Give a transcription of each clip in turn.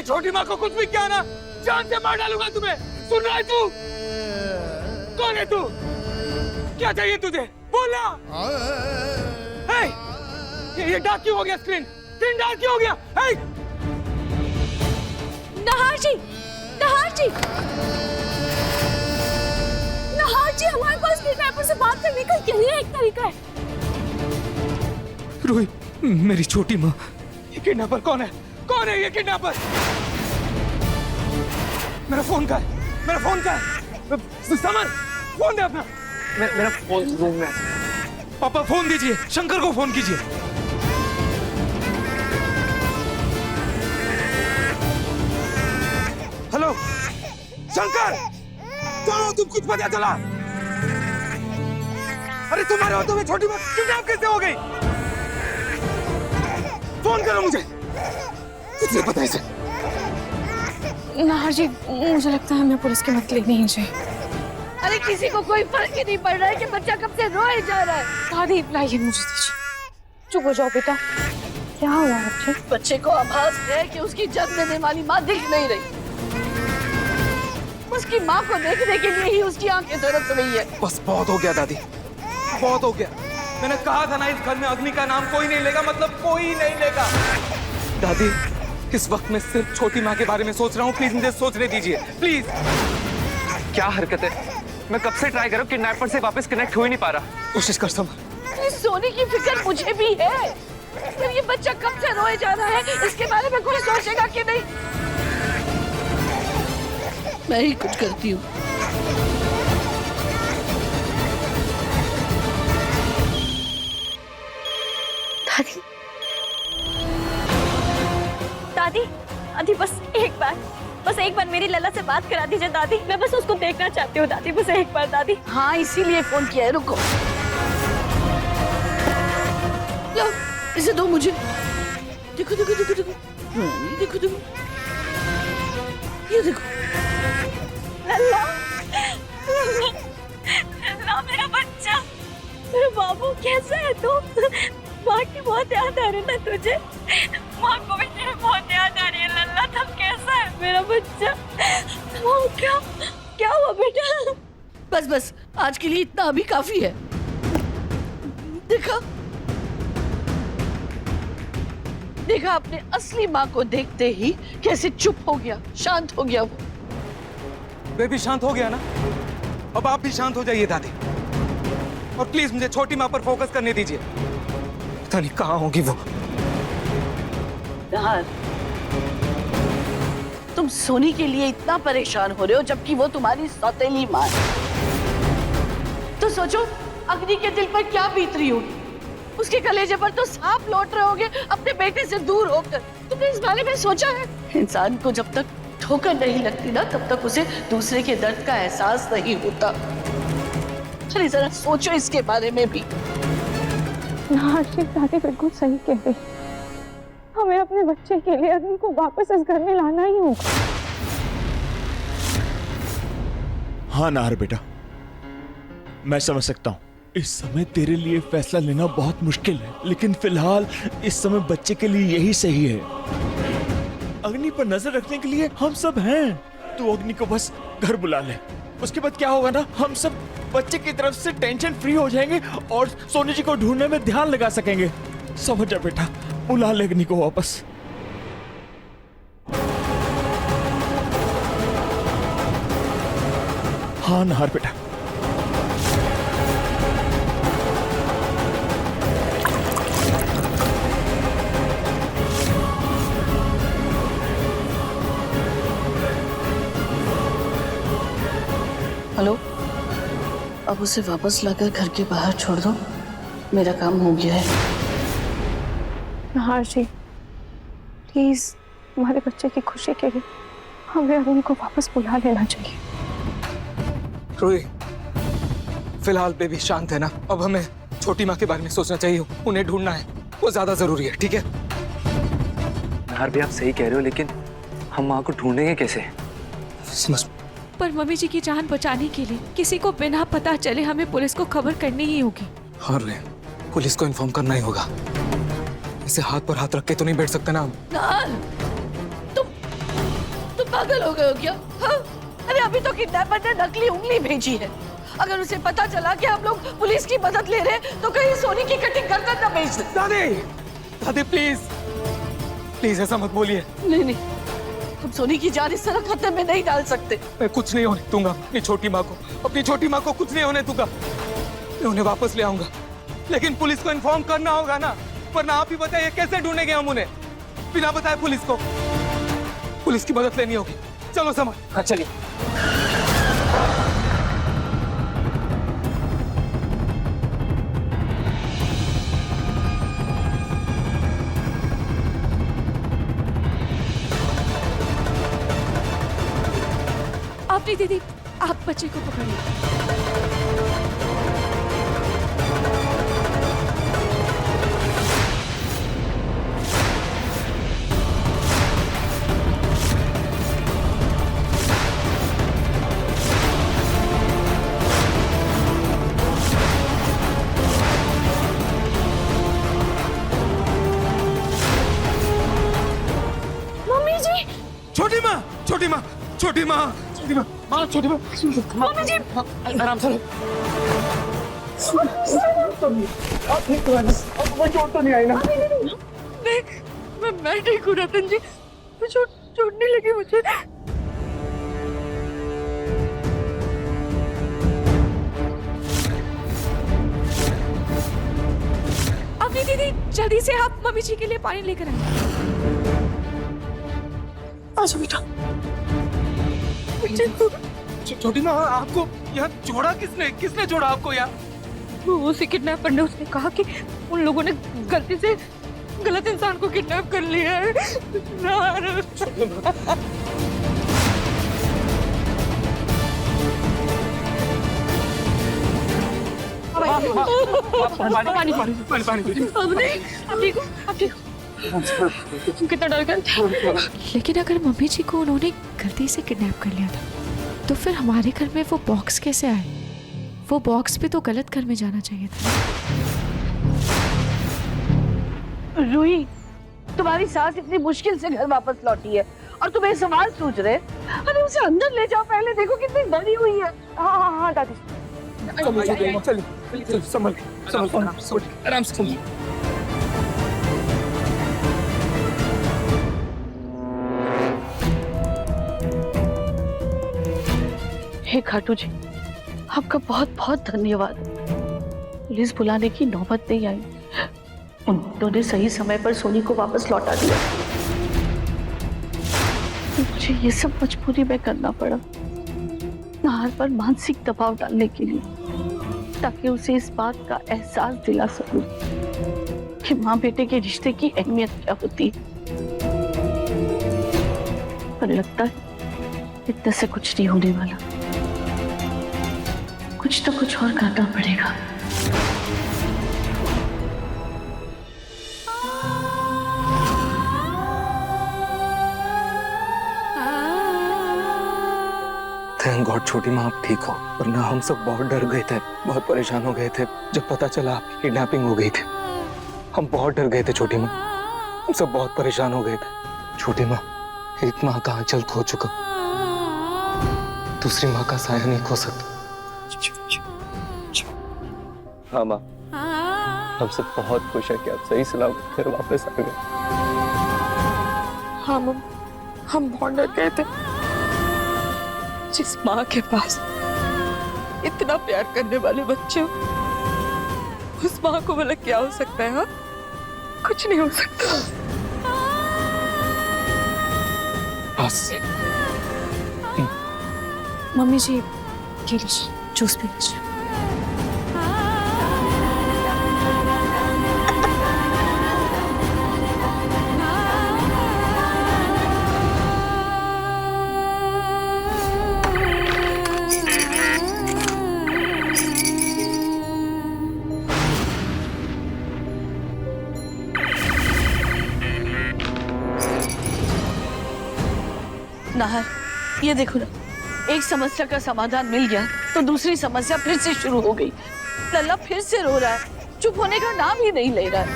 मेरी छोटी माँ को कुछ भी किया ना, जान से मार डालूंगा तुम्हें। सुन रहा है तू? कौन है तू? क्या चाहिए तुझे? बोलना। ये डार्क क्यों हो गया? स्क्रीन डार्क क्यों हो गया? नहार जी, नहार जी, नहार जी, हमारे पास किडनैपर से बात करने का यही एक तरीका है। रूही, मेरी छोटी माँ। ये किडनैपर कौन है? कौन है ये किडनैपर? मेरा फोन का है, मेरा फोन का है। समर, फोन दे अपना। मेरा फोन रूम में। पापा फोन दीजिए, शंकर को फोन कीजिए। हेलो शंकर, कहाँ तुम? कुछ पता चला? अरे तुम्हारे हाथों में छोटी माँ किडनैप कैसे हो गई? फोन करो मुझे, कुछ नहीं पता इसे। नहार जी, मुझे लगता है हमें पुलिस की मदद लेनी ही चाहिए। अरे किसी को कोई फर्क ही नहीं पड़ रहा है कि बच्चा कब से रोए जा रहा है। दादी, लाइए मुझे दीजिए। चुप हो जाओ बेटा। क्या हुआ बच्चे? बच्चे को आभास है कि उसकी जन्म देने वाली माँ दिख नहीं रही। उसकी माँ को देखने के लिए ही उसकी आंखें तरस रही है। बस बहुत हो गया दादी, बहुत हो गया। मैंने कहा था ना, इस घर में अग्नि का नाम कोई नहीं लेगा, मतलब कोई नहीं लेगा। दादी, इस वक्त मैं सिर्फ छोटी माँ के बारे में सोच रहा हूँ। प्लीज मुझे सोचने दीजिए, प्लीज। क्या हरकत है? मैं कब से ट्राई कर रहा हूँ, किडनैपर से वापस कनेक्ट हो ही नहीं पा रहा। कोशिश कर समर। सोने की फिक्र मुझे भी है, पर ये बच्चा कब से रोए जा रहा है, इसके बारे में कोई सोचेगा कि नहीं? मैं ही कुछ करती हूँ। दादी, दादी, दादी, बस एक बार मेरी लला से बात करा दीजिए दादी। मैं बस उसको देखना चाहती हूँ दादी, बस एक बार दादी। हाँ, इसीलिए फोन किया है। रुको, लो इसे दो मुझे। देखो देखो देखो देखो, देखो देखो, ये देखो। लल्ला, लल्ला मेरा बच्चा, मेरा बाबू, कैसा है तू? माँ की बहुत याद आ रही है ना तुझे? माँ को भी तेरी बहुत याद आ रही है लल्ला। तब कैसा है मेरा बच्चा? वो क्या हुआ बेटा? बस बस, आज के लिए इतना अभी काफी है। देखा देखा, अपने असली माँ को देखते ही कैसे चुप हो गया, शांत हो गया वो। बेबी शांत हो गया ना? अब आप भी शांत हो जाइए दादी, और प्लीज मुझे छोटी माँ पर फोकस करने दीजिए। पता नहीं कहाँ होगी वो। यार, तुम सोनी के लिए इतना परेशान हो रहे हो, जबकि वो तुम्हारी सौतेली माँ है। तो सोचो अग्नि के दिल पर क्या बीत रही होगी। उसके कलेजे पर तो सांप लौट रहे होंगे अपने बेटे से दूर होकर। तुमने इस बारे में सोचा है? इंसान को जब तक ठोकर नहीं लगती ना, तब तक उसे दूसरे के दर्द का एहसास नहीं होता। अरे जरा सोचो इसके बारे में भी। दादी बिल्कुल सही कह रही। हमें अपने बच्चे के लिए अग्नि को वापस इस घर में लाना ही होगा। हाँ नाहर बेटा, मैं समझ सकता हूँ इस समय तेरे लिए फैसला लेना बहुत मुश्किल है, लेकिन फिलहाल इस समय बच्चे के लिए यही सही है। अग्नि पर नजर रखने के लिए हम सब हैं। तू अग्नि को बस घर बुला ले, उसके बाद क्या होगा ना, हम सब बच्चे की तरफ से टेंशन फ्री हो जाएंगे और सोनी जी को ढूंढने में ध्यान लगा सकेंगे। समझ जा बेटा, बुला ले अग्नि को वापस। हाँ नाहर बेटा। हेलो, अब उसे वापस लाकर घर के बाहर छोड़ दो, मेरा काम हो गया है। नहार जी, प्लीज हमारे बच्चे की खुशी के लिए हमें अग्नि को वापस बुला लेना चाहिए। रूही, फिलहाल बेबी शांत है ना? अब हमें छोटी माँ के बारे में सोचना चाहिए। उन्हें ढूंढना है, वो ज्यादा जरूरी है। ठीक है नाहर भी आप सही कह रहे हो, लेकिन हम माँ को ढूंढेंगे कैसे? समझ। पर मम्मी जी की जान बचाने के लिए किसी को बिना पता चले हमें पुलिस को खबर करनी ही होगी। हाँ रे, पुलिस को इन्फॉर्म करना ही होगा। इसे हाथ पर हाथ रख के तो नहीं बैठ सकते ना हम। नार, तुम पागल हो गए हो क्या? हाँ? अरे अभी तो किडनैपर ने नकली उंगली भेजी है। अगर उसे पता चला कि हम लोग पुलिस की मदद ले रहे हैं तो कहीं सोनी की कटिंग कर ना भेज दे। दादी, दादी प्लीज, प्लीज ऐसा मत बोलिए। नहीं नहीं, हम सोनी की जान इस तरह खतरे में नहीं डाल सकते। मैं कुछ नहीं होने दूंगा अपनी छोटी माँ को कुछ नहीं होने दूंगा। मैं उन्हें वापस ले आऊंगा, लेकिन पुलिस को इन्फॉर्म करना होगा ना, वरना आप ही बताइए कैसे ढूंढेंगे हम उन्हें बिना बताए पुलिस को। पुलिस की मदद लेनी होगी। चलो समझ। हाँ चलिए। अपनी दीदी, आप बच्चे को पकड़िए। मम्मी जी, छोटी माँ, छोटी माँ, छोटी माँ, छोटी माँ, माँ छोटी माँ। मम्मी जी, आराम से। आप ठीक तो है ना? आपको चोट तो नहीं आई ना? मैं ठीक हूँ रतन जी, चोट नहीं लगी मुझे। अपनी दीदी, जल्दी से आप मम्मी जी के लिए पानी लेकर आए। आजा बेटा। छोटी माँ, आपको यहाँ जोड़ा किसने जोड़ा आपको यहाँ? उसी किडनैपर ने, उसने कहा कि उन लोगों ने गलती से गलत इंसान को किडनैप कर लिया है। पानी कितना डर गया। लेकिन अगर मम्मी जी को उन्होंने गलती से किडनैप कर लिया था, तो फिर हमारे घर में वो बॉक्स कैसे आए? वो बॉक्स भी तो गलत घर में जाना चाहिए था। रूही, तुम्हारी सास इतनी मुश्किल से घर वापस लौटी है और तुम ये सवाल सोच रहे? अरे उसे अंदर ले जाओ, पहले देखो कितनी डरी हुई है। हाँ दादी, चलिए संभल आराम से चलिए। हे खाटू जी, आपका बहुत बहुत धन्यवाद। पुलिस बुलाने की नौबत नहीं आई, उन्होंने सही समय पर सोनी को वापस लौटा दिया। मुझे ये सब मजबूरी में करना पड़ा, नाहर पर मानसिक दबाव डालने के लिए, ताकि उसे इस बात का एहसास दिला सकूं कि माँ बेटे के रिश्ते की अहमियत क्या होती है। पर लगता है इतने से कुछ नहीं होने वाला, कुछ तो कुछ और करना पड़ेगा। थैंक गॉड छोटी माँ आप ठीक हो, वरना हम सब बहुत डर गए थे, बहुत परेशान हो गए थे जब पता चला आपकी किडनैपिंग हो गई थी। हम बहुत डर गए थे छोटी माँ, हम सब बहुत परेशान हो गए थे। छोटी माँ, एक माँ का आंचल खो चुका, दूसरी माँ का साया नहीं खो सकता। हाँ माँ, हम सब बहुत खुश हैं कि आप सही सलामत घर वापस आ गए। हाँ मम, हम बहुत डर गए थे। जिस माँ के पास इतना प्यार करने वाले बच्चे हो, उस माँ को भला क्या हो सकता है? हाँ, कुछ नहीं हो सकता। बस मम्मी जी, ये लीजिए, जूस पी लीजिए। नाहर, ये देखो ना, एक समस्या का समाधान मिल गया तो दूसरी समस्या फिर से शुरू हो गई। लल्ला फिर से रो रहा है, चुप होने का नाम ही नहीं ले रहा है।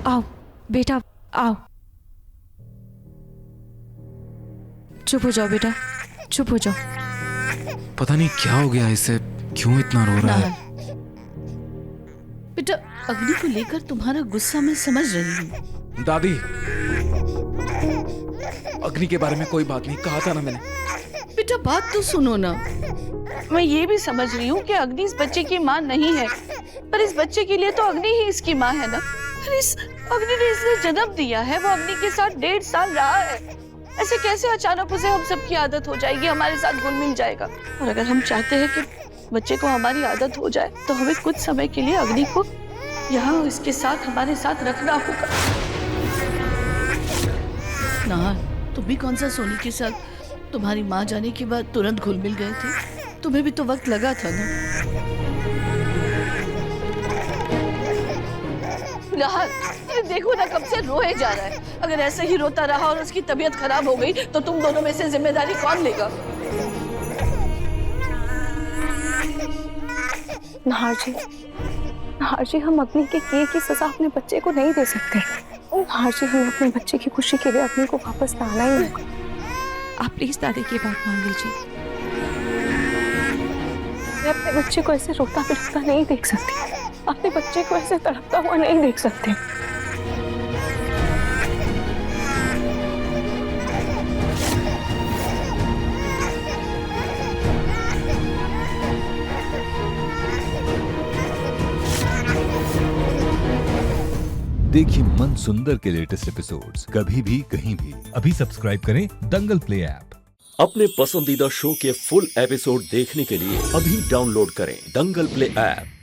आओ बेटा, आओ। चुप हो जाओ बेटा, चुप हो जाओ। पता नहीं क्या हो गया इसे, क्यों इतना रो रहा है। बेटा अग्नि को लेकर तुम्हारा गुस्सा मैं समझ रही हूँ। दादी, अग्नि के बारे में कोई बात नहीं कहा था ना मैंने। बेटा बात तो सुनो ना। मैं ये भी समझ रही हूँ कि अग्नि इस बच्चे की माँ नहीं है, पर इस बच्चे के लिए तो अग्नि ही इसकी माँ है ना। पर इस अग्नि ने इसे जन्म दिया है, वो अग्नि के साथ 1.5 साल रहा है। ऐसे कैसे अचानक उसे हम सबकी आदत हो जाएगी, हमारे साथ घुल मिल जाएगा। और अगर हम चाहते हैं कि बच्चे को हमारी आदत हो जाए तो हमें कुछ समय के लिए अग्नि को यहाँ इसके साथ हमारे साथ रखना होगा। ना तुम भी कौन सा सोनी के साथ तुम्हारी माँ जाने के बाद तुरंत घुल मिल गए थे? तुम्हें भी तो वक्त लगा था ना। फिलहाल ये देखो ना कब से रोए जा रहा है। अगर ऐसे ही रोता रहा और उसकी तबीयत खराब हो गई तो तुम दोनों में से जिम्मेदारी कौन लेगा? नाहर जी, हम अग्नि के किए की सजा अपने बच्चे को नहीं दे सकते। नाहर जी, हमें अपने बच्चे की खुशी के लिए अग्नि को वापस लाना ही होगा। आप प्लीज दादी की बात मान लीजिए। मैं अपने बच्चे को ऐसे रोता बिलखता नहीं देख सकती, अपने बच्चे को ऐसे तड़पता हुआ नहीं देख सकती। देखिए मन सुंदर के लेटेस्ट एपिसोड्स कभी भी कहीं भी। अभी सब्सक्राइब करें दंगल प्ले ऐप। अपने पसंदीदा शो के फुल एपिसोड देखने के लिए अभी डाउनलोड करें दंगल प्ले ऐप।